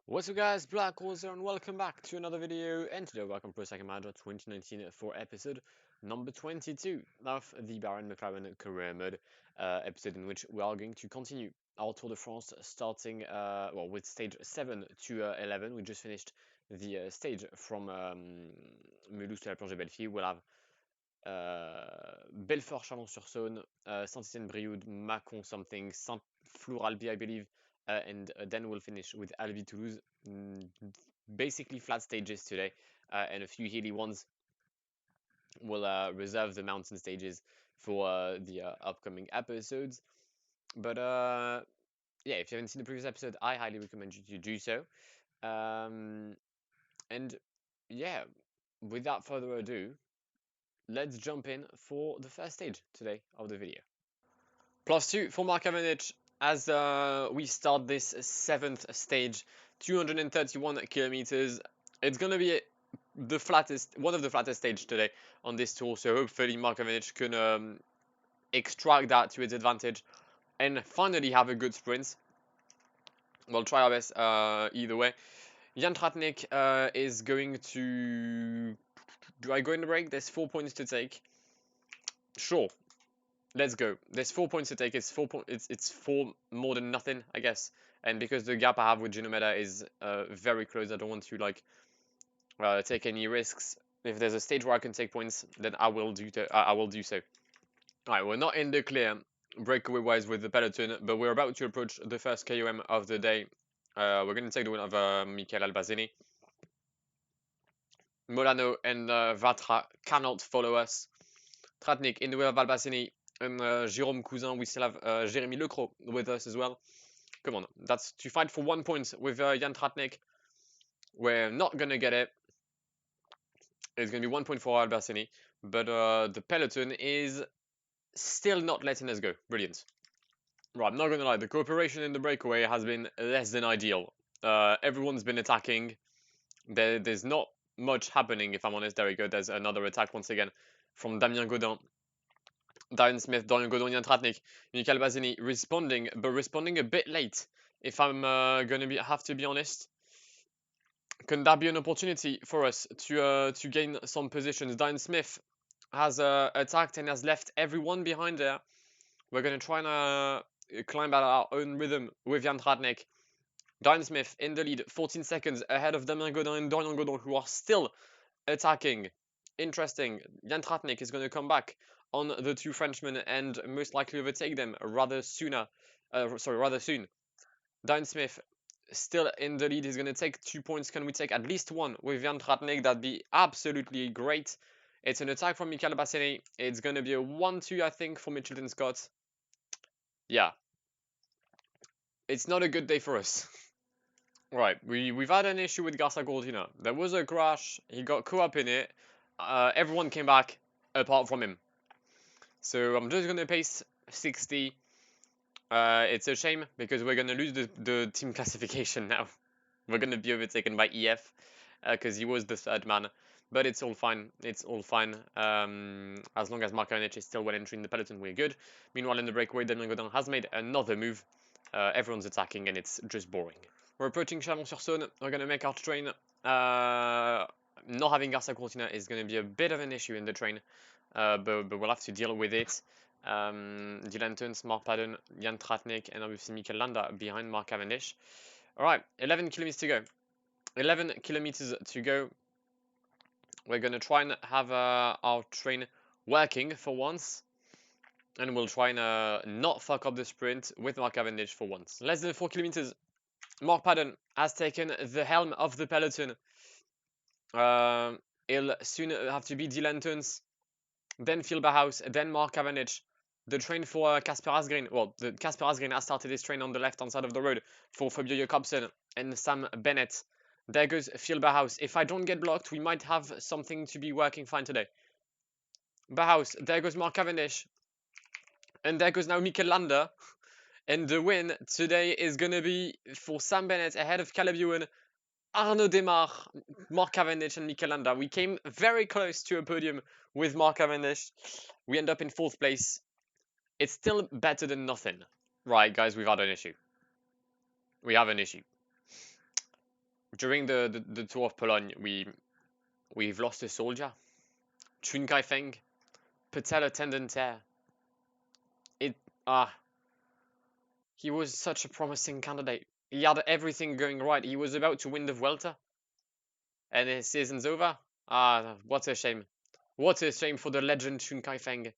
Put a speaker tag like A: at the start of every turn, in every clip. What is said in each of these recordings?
A: What's up guys, Blackwar here and welcome back to another video, and today welcome Pro Cycling Manager 2019 for episode number 22 of the Bahrain McLaren career mode, episode in which we are going to continue our Tour de France starting with stage 7 to 11. We just finished the stage from Mulhouse to la Planche des Belleville. We'll have Belfort, Chalon-sur-Saône, Saint-Étienne-Brioude, Mâcon something, Saint-Flour-Albi I believe, and then we'll finish with Albi-Toulouse. Basically flat stages today, and a few hilly ones. We'll reserve the mountain stages for the upcoming episodes. But yeah, if you haven't seen the previous episode, I highly recommend you to do so. And yeah, without further ado, let's jump in for the first stage today of the video. +2 for Mark Cavendish as we start this 7th stage, 231 kilometers. It's gonna be the flattest, one of the flattest stages today on this tour, so hopefully Mark Cavendish can extract that to its advantage and finally have a good sprint. We'll try our best either way. Jan Tratnik is going to... Do I go in the break? There's 4 points to take. Sure. Let's go. There's 4 points to take. It's 4 points. It's 4 more than nothing, I guess. And because the gap I have with Ginomeda is very close, I don't want to like take any risks. If there's a stage where I can take points, then I will do. I will do so. All right, we're not in the clear breakaway wise with the peloton, but we're about to approach the first KOM of the day. We're going to take the win of Michael Albazini. Molano and Vatra cannot follow us. Tratnik in the way of Albazini. And Jérôme Cousin, we still have Jérémy Lecros with us as well. Come on, that's to fight for 1 point with Jan Tratnik. We're not going to get it. It's going to be 1 point for Albacini. But the peloton is still not letting us go. Brilliant. Right, I'm not going to lie. The cooperation in the breakaway has been less than ideal. Everyone's been attacking. There's not much happening, if I'm honest. There we go. There's another attack once again from Damien Godin. Darren Smith, Dorian Godon, Jan Tratnik, Michael Basini responding, but responding a bit late. If I'm gonna have to be honest, can that be an opportunity for us to gain some positions? Darren Smith has attacked and has left everyone behind there. We're gonna try and climb at our own rhythm with Jan Tratnik. Darren Smith in the lead, 14 seconds ahead of Damien Godin and Dorian Godon, who are still attacking. Interesting. Jan Tratnik is going to come back on the two Frenchmen and most likely overtake them rather soon. Darren Smith still in the lead. He's going to take 2 points. Can we take at least one with Jan Tratnik? That'd be absolutely great. It's an attack from Michael Bassini. It's going to be a 1-2, I think, for Mitchelton Scott. Yeah. It's not a good day for us. Right, we've had an issue with Garza Cortina. There was a crash. He got caught up in it. Everyone came back apart from him. So I'm just going to pace 60. It's a shame because we're going to lose the team classification now. We're going to be overtaken by EF because he was the third man. But it's all fine. It's all fine. As long as Mark Cavendish is still well entering the peloton, we're good. Meanwhile, in the breakaway, Damien Godin has made another move. Everyone's attacking and it's just boring. We're approaching Chalon-sur-Saône. We're going to make our train. Not having Garza Cortina is going to be a bit of an issue in the train, but we'll have to deal with it. Dylan Tuns, Mark Padden, Jan Tratnik, and obviously Mikel Landa behind Mark Cavendish. All right, 11 kilometers to go. 11 kilometers to go. We're going to try and have our train working for once. And we'll try and not fuck up the sprint with Mark Cavendish for once. Less than 4 kilometers. Mark Padden has taken the helm of the peloton. He'll soon have to be Dylan Tuns, then Phil Bauhaus, then Mark Cavendish. The train for Kasper Asgreen. Well, the Kasper Asgreen has started his train on the left-hand side of the road for Fabio Jakobsen and Sam Bennett. There goes Phil Bauhaus. If I don't get blocked, we might have something to be working fine today. Bauhaus. There goes Mark Cavendish. And there goes now Mikel Landa. And the win today is going to be for Sam Bennett ahead of Caleb Ewan, Arnaud Demar, Mark Cavendish and Mikel Landa. We came very close to a podium with Mark Cavendish. We end up in 4th place. It's still better than nothing. Right, guys, we've had an issue. We have an issue. During the Tour of Pologne, we've lost a soldier. Chun Kai-feng, patella tendon tear. It he was such a promising candidate. He had everything going right. He was about to win the Vuelta, and his season's over. What a shame. What a shame for the legend Chun Kai-feng.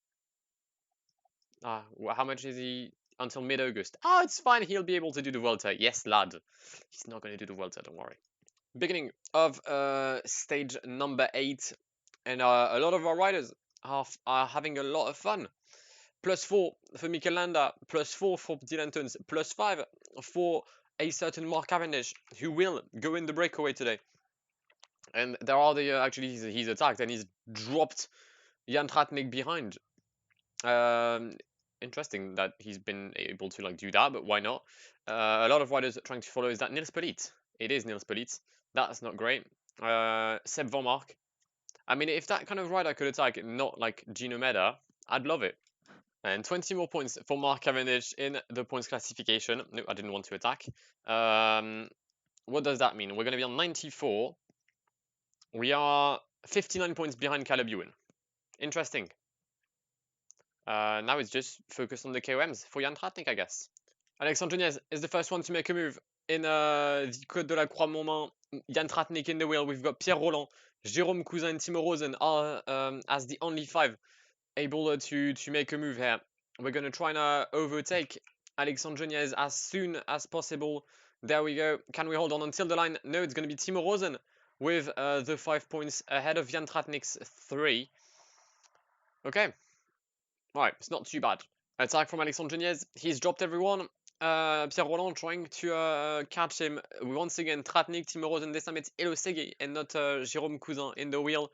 A: How much is he until mid-August? It's fine. He'll be able to do the Vuelta. Yes, lad. He's not going to do the Vuelta. Don't worry. Beginning of stage number 8, and a lot of our riders are having a lot of fun. +4 for Mikel Landa, +4 for Dylan Teuns, +5 for a certain Mark Cavendish, who will go in the breakaway today. And there are the actually he's attacked and he's dropped Jan Tratnik behind. Interesting that he's been able to do that, but why not? A lot of riders trying to follow. Is that Nils Poliet? It is Nils Poliet. That's not great. Seb Van Mark. I mean, if that kind of rider could attack, not like Gino Meda, I'd love it. And 20 more points for Mark Cavendish in the points classification. No, I didn't want to attack. What does that mean? We're going to be on 94. We are 59 points behind Caleb Ewan. Interesting. Now it's just focused on the KOMs for Jan Tratnik, I guess. Alexandre Geniez is the first one to make a move in the Côte de la Croix-Montmain. Jan Tratnik in the wheel. We've got Pierre Roland, Jérôme Cousin, and Timo Rosen are as the only 5 able to make a move here. We're going to try and overtake Alexandre Geniez as soon as possible. There we go. Can we hold on until the line? No, it's going to be Timo Rosen with the 5 points ahead of Jan Tratnik's 3. Okay. Right, it's not too bad. Attack from Alexandre Geniez. He's dropped everyone. Pierre Roland trying to catch him. Once again, Tratnik, Timo Rosen, this time it's Elosegui and not Jérôme Cousin in the wheel.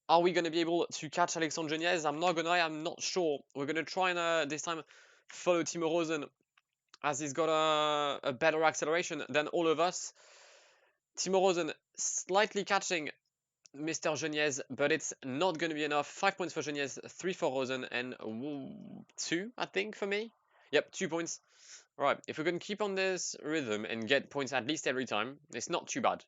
A: Are we going to be able to catch Alexandre Geniez? I'm not going to lie, I'm not sure. We're going to try and this time follow Timo Rosen as he's got a better acceleration than all of us. Timo Rosen slightly catching Mr. Geniez, but it's not going to be enough. 5 points for Geniez, 3 for Rosen, and 2, I think, for me. Yep, 2 points. Right, if we can keep on this rhythm and get points at least every time, it's not too bad.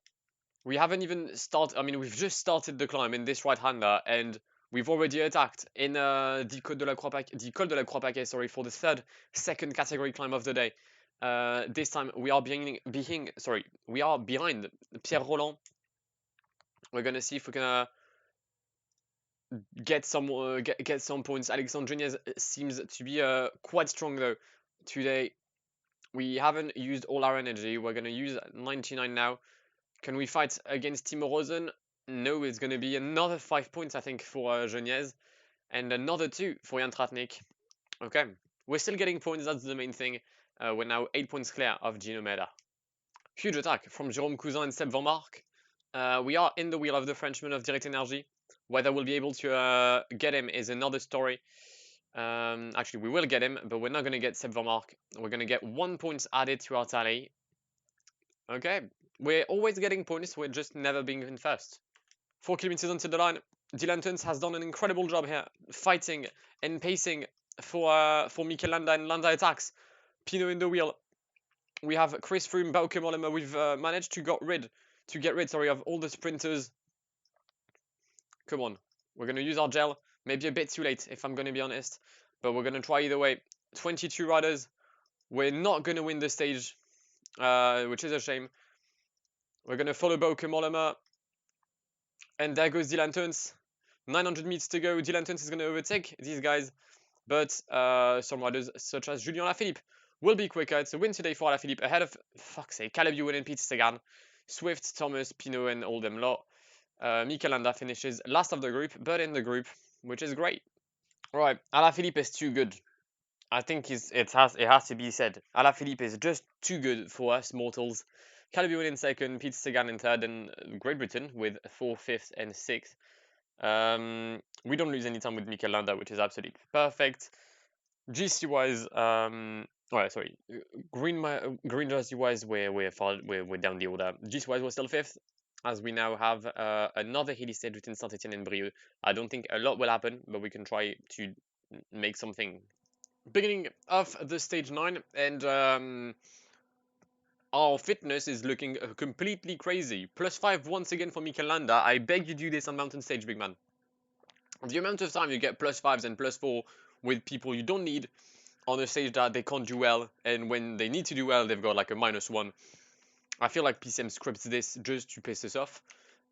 A: We haven't even started, I mean, we've just started the climb in this right-hander, and we've already attacked in the Col de la Croix-Paquet, sorry, for the second category climb of the day. This time we are behind Pierre Roland. We're gonna see if we can get some points. Alexandre Geniez seems to be quite strong though today. We haven't used all our energy. We're gonna use 99 now. Can we fight against Timo Rosen? No, it's going to be another 5 points, I think, for Geniez, and another 2 for Jan Tratnik. Okay, we're still getting points, that's the main thing. We're now 8 points clear of Gino Meda. Huge attack from Jérôme Cousin and Seb Van Mark. We are in the wheel of the Frenchman of Direct Energy. Whether we'll be able to get him is another story. Actually, we will get him, but we're not going to get Seb Van Mark. We're going to get 1 point added to our tally. Okay, we're always getting points, we're just never being in first. 4 kilometers onto the line. Dylan Teuns has done an incredible job here, fighting and pacing for Mikel Landa, and Landa attacks. Pinot in the wheel. We have Chris Froome, Bauke Mollema. We've managed to get rid of all the sprinters. Come on, we're gonna use our gel. Maybe a bit too late, if I'm gonna be honest, but we're gonna try either way. 22 riders. We're not gonna win the stage, which is a shame. We're gonna follow Bauke Mollema. And there goes Dylan Teuns. 900 meters to go. Dylan Teuns is going to overtake these guys. But some riders, such as Julien Lafilippe, will be quicker. It's a win today for Lafilippe ahead of, fuck's sake, Caleb Ewan and Peter Sagan. Swift, Thomas, Pinot, and all them lot. Mikel Landa finishes last of the group, but in the group, which is great. Right, Alaphilippe is too good. I think it has to be said. Alaphilippe is just too good for us mortals. Caleb Ewan in second, Peter Sagan in third, and Great Britain with 4th, 5th, and 6th. We don't lose any time with Mikel Landa, which is absolutely perfect. GC wise, green jersey wise, we're down the order. GC wise, we're still 5th, as we now have another hilly stage between Saint-Etienne and Brieux. I don't think a lot will happen, but we can try to make something. Beginning of the stage 9, and our fitness is looking completely crazy. +5 once again for Mikel Landa. I beg you do this on mountain stage, big man. The amount of time you get +5s and +4 with people you don't need on a stage that they can't do well, and when they need to do well, they've got like a -1. I feel like PCM scripts this just to piss us off.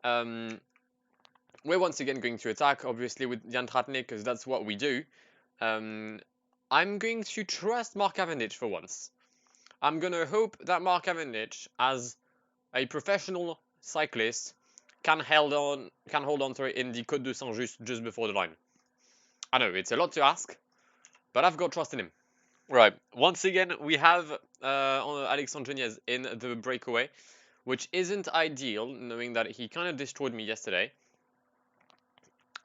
A: We're once again going to attack, obviously, with Jan Tratnik, because that's what we do. I'm going to trust Mark Cavendish for once. I'm going to hope that Mark Cavendish, as a professional cyclist, can hold on to it in the Côte de Saint-Just just before the line. I know, it's a lot to ask, but I've got trust in him. Right, once again, we have Alexandre Geniez in the breakaway, which isn't ideal, knowing that he kind of destroyed me yesterday.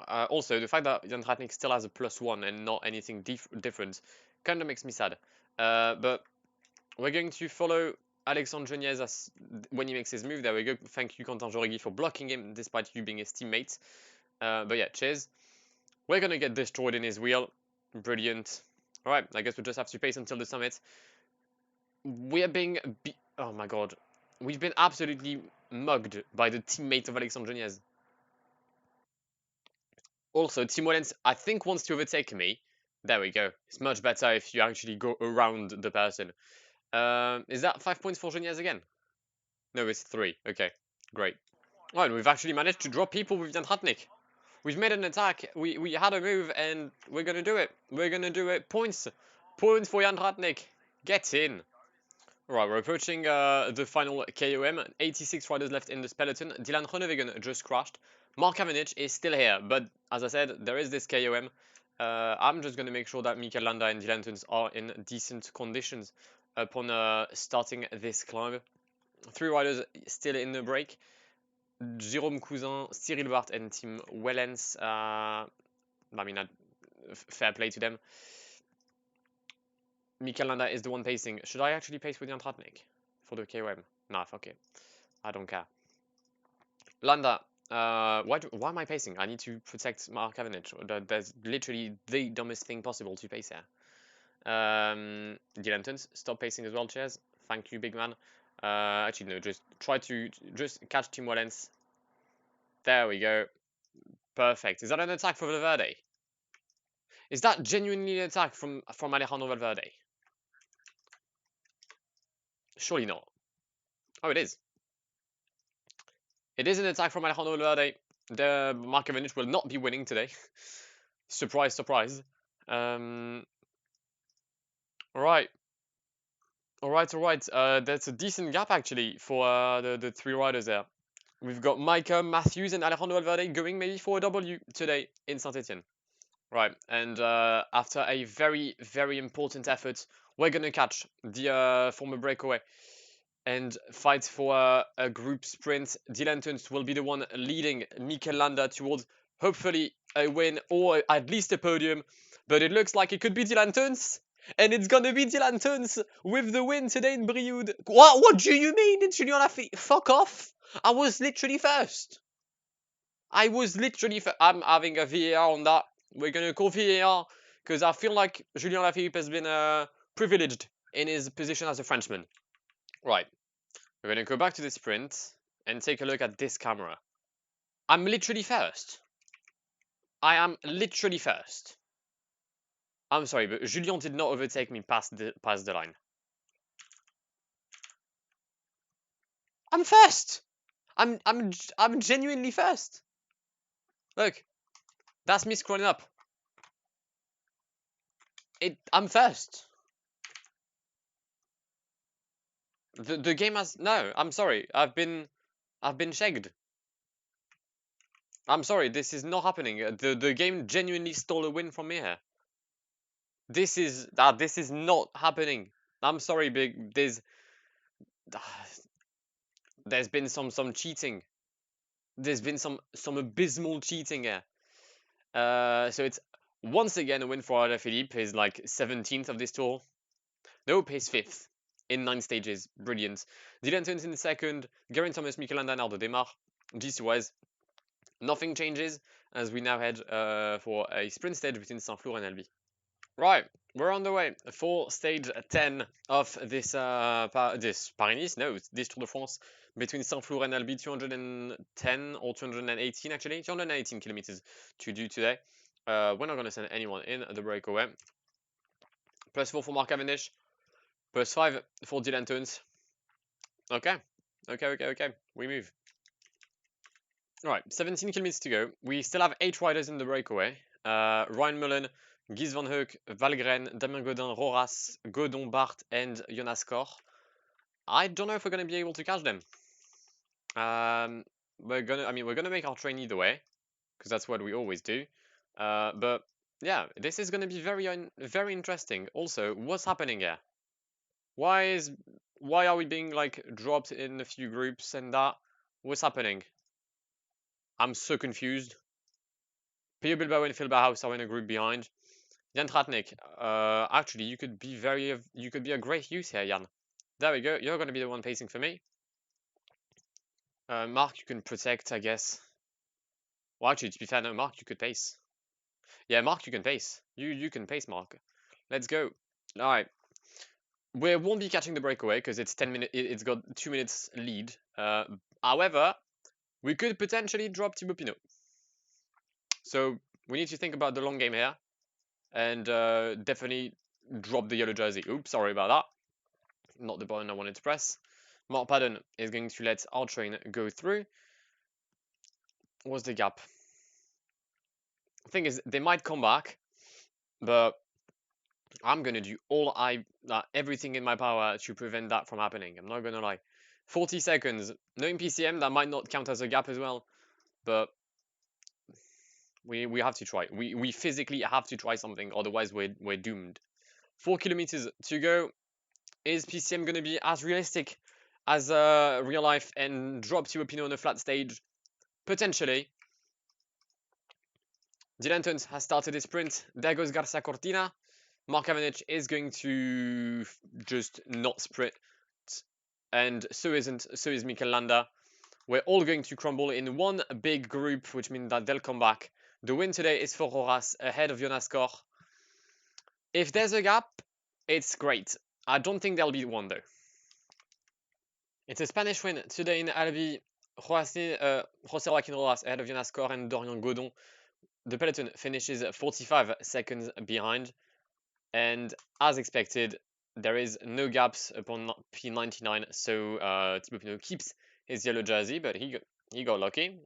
A: Also, the fact that Jan Tratnik still has a +1 and not anything different kind of makes me sad. But we're going to follow Alexandre Geniez when he makes his move. There we go. Thank you, Quentin Jorigui, for blocking him, despite you being his teammate. But yeah, cheers. We're going to get destroyed in his wheel. Brilliant. Alright, I guess we'll just have to pace until the summit. We are being... oh my god. We've been absolutely mugged by the teammate of Alexandre Geniez. Also, Tim Wellens, I think, wants to overtake me. There we go. It's much better if you actually go around the person. Is that 5 points for Geniez again? No, it's 3. Okay, great. Right, we've actually managed to drop people with Jan Tratnik. We've made an attack. We had a move, and we're gonna do it. We're gonna do it. Points. Points for Jan Tratnik. Get in. Right, we're approaching the final KOM. 86 riders left in this peloton. Dylan Groenewegen just crashed. Mark Cavendish is still here, but as I said, there is this KOM. I'm just going to make sure that Mikel Landa and Dylan Tuns are in decent conditions upon starting this climb. 3 riders still in the break. Jérôme Cousin, Cyril Bart, and Tim Wellens. I mean, fair play to them. Mikel Landa is the one pacing. Should I actually pace with Jan Tratnik for the KOM? Nah, fuck it. I don't care. Landa, why am I pacing? I need to protect Mark Cavendish. That's literally the dumbest thing possible to pace here. Dylan Tuns, stop pacing as well, cheers. Thank you, big man. Actually, no, just try to just catch Tim Wellens. There we go. Perfect. Is that an attack for Valverde? Is that genuinely an attack from Alejandro Valverde? Surely not. Oh, it is. It is an attack from Alejandro Valverde. The Mark Cavendish will not be winning today. Surprise, surprise. Alright. Alright. That's a decent gap, actually, for the 3 riders there. We've got Micah, Matthews, and Alejandro Valverde going maybe for a W today in Saint-Etienne. Right, and after a very, very important effort, we're going to catch the former breakaway and fight for a group sprint. Dylan Tuns will be the one leading Mikel Landa towards hopefully a win or at least a podium. But it looks like it could be Dylan Tuns. And it's gonna be Dylan Tuns with the win today in Brioude. What do you mean it's Julien Lafilippe? Fuck off! I was literally first. I'm having a VAR on that. We're gonna call VAR because I feel like Julien Lafilippe has been privileged in his position as a Frenchman. Right. We're going to go back to the sprint and take a look at this camera. I'm literally first. I am literally first. I'm sorry, but Julien did not overtake me past the line. I'm first. I'm genuinely first. Look, that's me scrolling up. I'm first. The game has no. I'm sorry. I've been shagged. I'm sorry. This is not happening. The game genuinely stole a win from me here. This is not happening. I'm sorry, big. There's been some cheating. There's been some abysmal cheating here. So it's once again a win for Alaphilippe. He's like 17th of this tour. Nope, he's 5th in 9 stages. Brilliant. Dylan Tuns in second. Geraint Thomas, Mikel Landa, Arnaud Demar. GC-wise, nothing changes as we now head for a sprint stage between Saint-Flour and Albi. Right, We're on the way for stage 10 of this this Paris-Nice, no, this Tour de France between Saint-Flour and Albi, 210 or 218 actually, 218 kilometers to do today. We're not going to send anyone in the breakaway. +4 for Mark Cavendish, +5 for Dylan Teuns. Okay, we move. Alright, 17 kilometers to go. We still have 8 riders in the breakaway. Ryan Mullen, Guy van Hoek, Valgren, Damien Godin, Roras, Godon, Bart, and Jonas Kor. I don't know if we're gonna be able to catch them. We're gonna make our train either way, because that's what we always do. But yeah, this is gonna be very interesting. Also, what's happening here? Why are we being like dropped in a few groups and that? What's happening? I'm so confused. Pio Bilbao and Phil Bauhaus are in a group behind. Jan Tratnik, actually, you could be a great use here, Jan. There we go. You're going to be the one pacing for me. Mark, you can protect, I guess. Well, actually, to be fair, no, Mark, you could pace. Yeah, Mark, you can pace. You can pace, Mark. Let's go. All right. We won't be catching the breakaway because it's 10 minutes. It's got 2 minutes lead. However, we could potentially drop Thibaut Pinot. So we need to think about the long game here, and definitely drop the yellow jersey. Oops, sorry about that. Not the button I wanted to press. Mark Padden is going to let our train go through. What's the gap? The thing is, they might come back, but I'm gonna do everything in my power to prevent that from happening. I'm not gonna lie. 40 seconds, knowing PCM, that might not count as a gap as well, but we have to try. We physically have to try something, otherwise we're doomed. 4 kilometers to go. Is PCM gonna be as realistic as real life and drop Thibaut Pinot on a flat stage? Potentially. Dylan Teuns has started his sprint. There goes Garcia Cortina. Mark Cavendish is going to just not sprint, and so is Mikel Landa. We're all going to crumble in one big group, which means that they'll come back. The win today is for Roras ahead of Jonas Kor. If there's a gap, it's great. I don't think there'll be one though. It's a Spanish win today in Albi. José Joaquin Rojas ahead of Jonas Kor and Dorian Godon. The peloton finishes 45 seconds behind, and as expected, there is no gaps upon P99, so Thibaut Pinot keeps his yellow jersey, but he got lucky.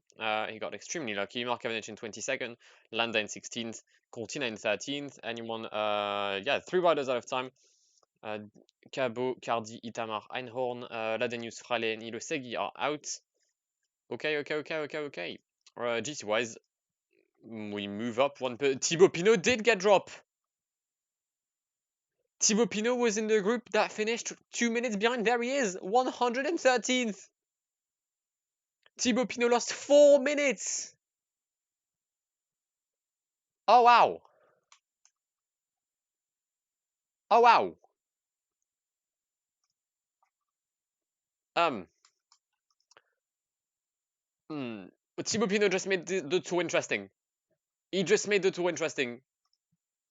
A: He got extremely lucky. Mark Cavendish in 22nd, Landa in 16th, Cortina in 13th. Anyone? Yeah, 3 riders out of time. Cabo, Cardi, Itamar, Einhorn, Ladenius, Frale, and Ilo Segui are out. Okay. GC-wise, we move up one. Thibaut Pinot did get dropped. Thibaut Pinot was in the group that finished 2 minutes behind. There he is, 113th. Thibaut Pinot lost 4 minutes. Oh, wow. Oh, wow. Thibaut Pinot just made the tour interesting. He just made the tour interesting.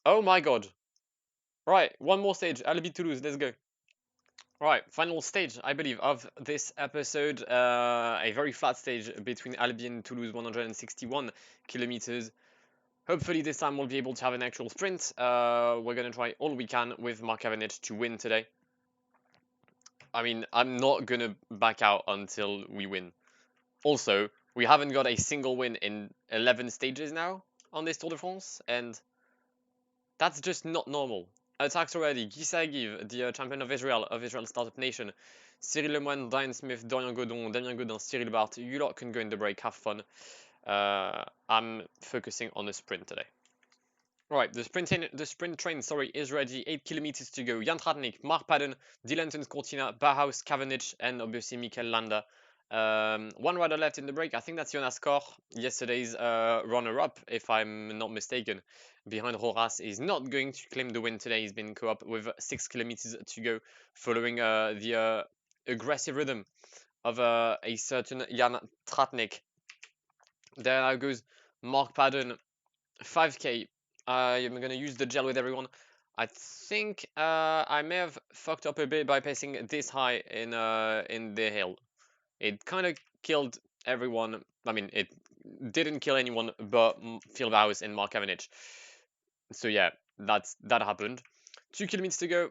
A: Oh, my God. Right, one more stage. Albi Toulouse, let's go. Right, final stage, I believe, of this episode. A very flat stage between Albi and Toulouse, 161 kilometers. Hopefully this time we'll be able to have an actual sprint. We're going to try all we can with Mark Cavendish to win today. I mean, I'm not going to back out until we win. Also, we haven't got a single win in 11 stages now on this Tour de France, and that's just not normal. Attacks already. Guy Sagiv, the champion of Israel Startup Nation. Cyril Lemoine, Diane Smith, Dorian Godon, Damien Godin, Cyril Bart. You lot can go in the break, have fun. I'm focusing on the sprint today. Right, the sprint train, is ready. 8 kilometers to go. Jan Tratnik, Mark Padden, Dylan Teuns, Cortina, Bauhaus, Cavendish, and obviously Mikel Landa. One rider left in the break. I think that's Jonas Kor, yesterday's runner-up, if I'm not mistaken. Behind Roras is not going to claim the win today. He's been co-op with 6 kilometers to go, following the aggressive rhythm of a certain Jan Tratnik. There goes Mark Padden, 5k. I'm going to use the gel with everyone. I think I may have fucked up a bit by placing this high in the hill. It kind of killed everyone. I mean, it didn't kill anyone but Phil Bowes and Mark Cavendish. So yeah, that happened. 2 kilometers to go.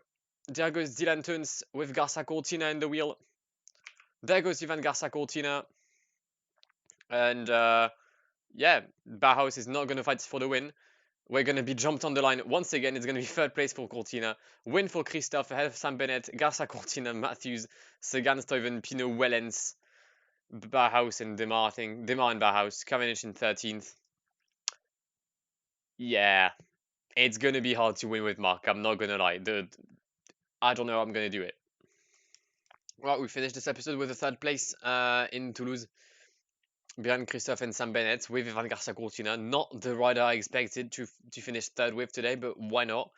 A: There goes Dylan Tuns with Garza Cortina in the wheel. There goes Ivan Garza Cortina. And yeah, Bauhaus is not going to fight for the win. We're going to be jumped on the line once again. It's going to be third place for Cortina. Win for Christophe ahead of Sam Bennett, Garza Cortina, Matthews, Sagan, Stuyven, Pinot, Wellens, Bauhaus and Demar, I think. Demar and Bauhaus. Cavendish in 13th. Yeah, it's going to be hard to win with Mark. I'm not going to lie. I don't know how I'm going to do it. Right, we finished this episode with a third place in Toulouse. Behind Christophe and Sam Bennett with Ivan Garza Cortina. Not the rider I expected to finish third with today, but why not?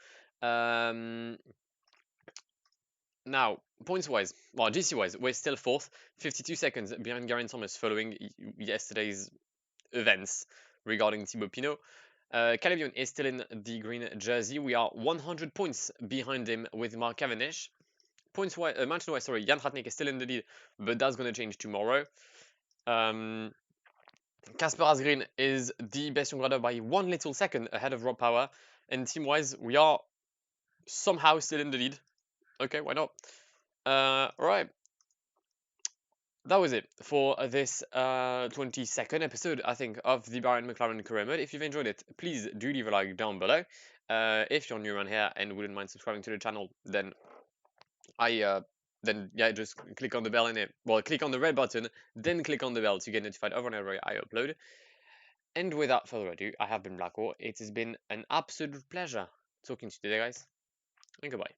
A: Now, points-wise, well, GC-wise, we're still fourth, 52 seconds behind Geraint Thomas following yesterday's events regarding Thibaut Pinot. Caleb Ewan is still in the green jersey. We are 100 points behind him with Mark Cavendish. Points-wise, mention-wise, sorry, Jan Tratnik is still in the lead, but that's going to change tomorrow. Casper Asgreen is the best young rider by 1 little second ahead of Rob Power. And team-wise, we are somehow still in the lead. Okay, why not? Alright. That was it for this 22nd episode, I think, of the Bahrain McLaren career mode. If you've enjoyed it, please do leave a like down below. If you're new around here and wouldn't mind subscribing to the channel, then just click on the bell in it. Well, click on the red button, then click on the bell to get notified of whenever I upload. And without further ado, I have been Blackwar. It has been an absolute pleasure talking to you today, guys. And goodbye.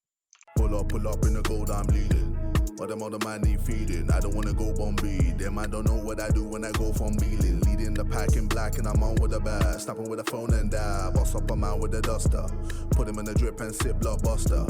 B: Pull up in the gold, I'm leading. But them other man need feeding. I don't wanna go Bombay. Them I don't know what I do when I go from Beeling. Leading the pack in black and I'm on with the bat. Snapping with a phone and dab. Boss up a man with a duster. Put him in the drip and sit blockbuster.